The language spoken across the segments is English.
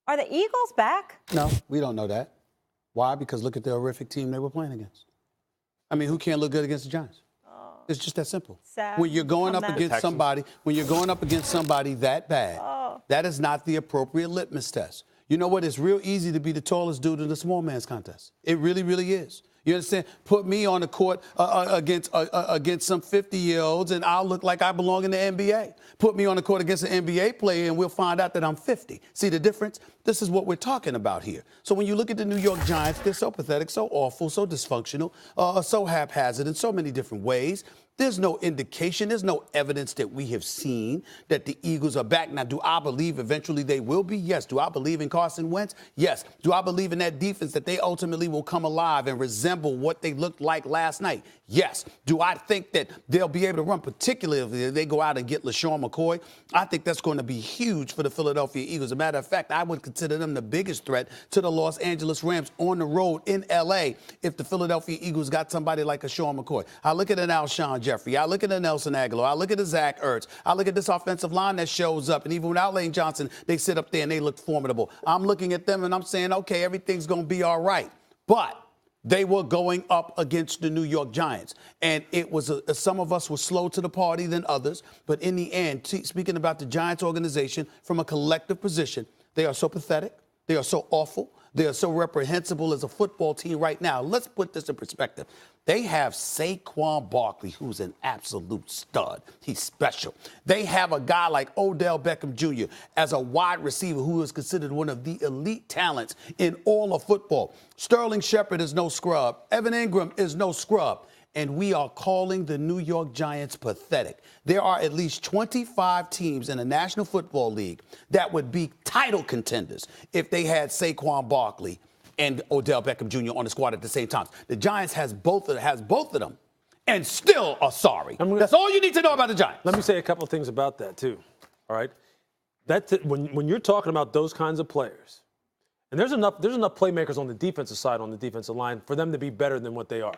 Are the Eagles back? No, we don't know that. Why? Because look at the horrific team they were playing against. I mean, who can't look good against the Giants? It's just that simple. Sad. When you're going up against somebody, that bad, that is not the appropriate litmus test. You know what? It's real easy to be the tallest dude in the small man's contest. It really, really is. You understand? Put me on the court against some 50-year-olds, and I'll look like I belong in the NBA. Put me on the court against an NBA player, and we'll find out that I'm 50. See the difference? This is what we're talking about here. So when you look at the New York Giants, they're so pathetic, so awful, so dysfunctional, so haphazard in so many different ways. There's no indication, there's no evidence that we have seen that the Eagles are back. Now, do I believe eventually they will be? Yes. Do I believe in Carson Wentz? Yes. Do I believe in that defense that they ultimately will come alive and resemble what they looked like last night? Yes. Do I think that they'll be able to run, particularly if they go out and get LaShawn McCoy? I think that's going to be huge for the Philadelphia Eagles. As a matter of fact, I would consider them the biggest threat to the Los Angeles Rams on the road in L.A. if the Philadelphia Eagles got somebody like a Sean McCoy. I look at an Alshon Jeffrey. I look at a Nelson Aguilar. I look at a Zach Ertz. I look at this offensive line that shows up. And even without Lane Johnson, they sit up there and they look formidable. I'm looking at them and I'm saying, okay, everything's going to be all right. But they were going up against the New York Giants. And it was some of us were slow to the party than others. But in the end, speaking about the Giants organization from a collective position, they are so pathetic. They are so awful. They are so reprehensible as a football team right now. Let's put this in perspective. They have Saquon Barkley, who's an absolute stud. He's special. They have a guy like Odell Beckham Jr. as a wide receiver who is considered one of the elite talents in all of football. Sterling Shepard is no scrub. Evan Ingram is no scrub. And we are calling the New York Giants pathetic. There are at least 25 teams in the National Football League that would be title contenders if they had Saquon Barkley and Odell Beckham Jr. on the squad at the same time. The Giants has both of them and still are sorry. That's all you need to know about the Giants. Let me say a couple of things about that, too. All right? When you're talking about those kinds of players, and there's enough playmakers on the defensive side, on the defensive line, for them to be better than what they are.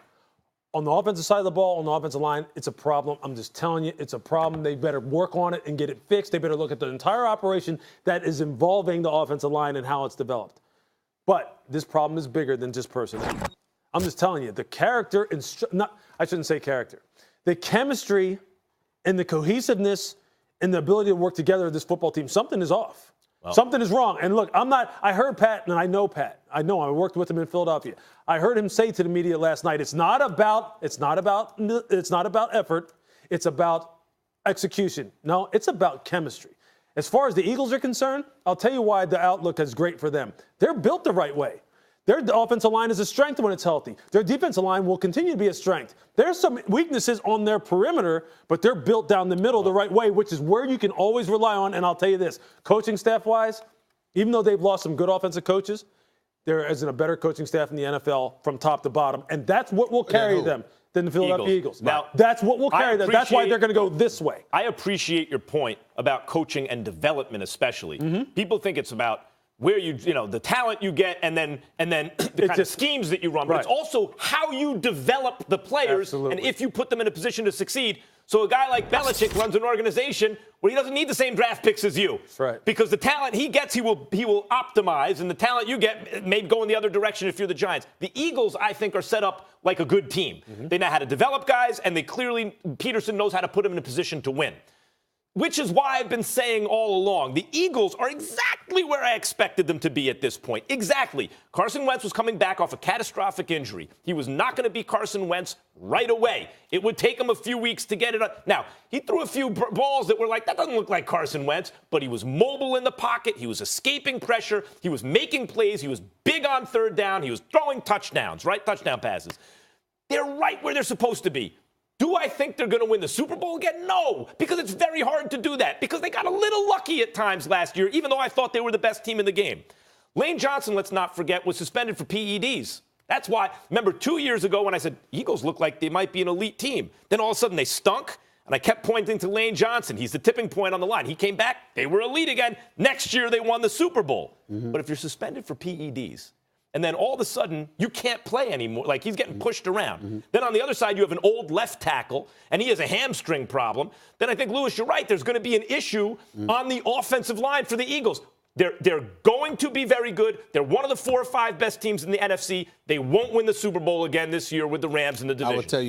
On the offensive side of the ball, on the offensive line, it's a problem. I'm just telling you, it's a problem. They better work on it and get it fixed. They better look at the entire operation that is involving the offensive line and how it's developed. But this problem is bigger than just personnel. I'm just telling you, the character, I shouldn't say character. The chemistry and the cohesiveness and the ability to work together of this football team, something is off. Well, something is wrong. And look, I heard Pat, and I know Pat. I worked with him in Philadelphia. I heard him say to the media last night, it's not about effort. It's about execution. No, it's about chemistry. As far as the Eagles are concerned, I'll tell you why the outlook is great for them. They're built the right way. Their offensive line is a strength when it's healthy. Their defensive line will continue to be a strength. There's some weaknesses on their perimeter, but they're built down the middle the right way, which is where you can always rely on. And I'll tell you this, coaching staff-wise, even though they've lost some good offensive coaches, there isn't a better coaching staff in the NFL from top to bottom. And that's what will carry them than the Philadelphia Eagles. Now, that's what will carry them. That's why they're going to go this way. I appreciate your point about coaching and development especially. Mm-hmm. People think it's about where the talent you get and then the kind of schemes that you run. But it's also how you develop the players and if you put them in a position to succeed. So a guy like Belichick runs an organization where he doesn't need the same draft picks as you. That's right. Because the talent he gets, he will optimize, and the talent you get may go in the other direction if you're the Giants. The Eagles, I think, are set up like a good team. Mm-hmm. They know how to develop guys, and Peterson knows how to put them in a position to win. Which is why I've been saying all along, the Eagles are exactly where I expected them to be at this point. Exactly. Carson Wentz was coming back off a catastrophic injury. He was not going to be Carson Wentz right away. It would take him a few weeks to get it up. Now, he threw a few balls that were like, that doesn't look like Carson Wentz, but he was mobile in the pocket. He was escaping pressure. He was making plays. He was big on third down. He was throwing touchdowns, right? Touchdown passes. They're right where they're supposed to be. Do I think they're going to win the Super Bowl again? No, because it's very hard to do that, because they got a little lucky at times last year, even though I thought they were the best team in the game. Lane Johnson, let's not forget, was suspended for PEDs. That's why, remember 2 years ago when I said, Eagles look like they might be an elite team. Then all of a sudden they stunk, and I kept pointing to Lane Johnson. He's the tipping point on the line. He came back, they were elite again. Next year they won the Super Bowl. Mm-hmm. But if you're suspended for PEDs, and then all of a sudden, you can't play anymore. Like, he's getting pushed around. Mm-hmm. Then on the other side, you have an old left tackle, and he has a hamstring problem. Then I think, Lewis, you're right. There's going to be an issue on the offensive line for the Eagles. They're going to be very good. They're one of the 4 or 5 best teams in the NFC. They won't win the Super Bowl again this year with the Rams in the division. I will tell you.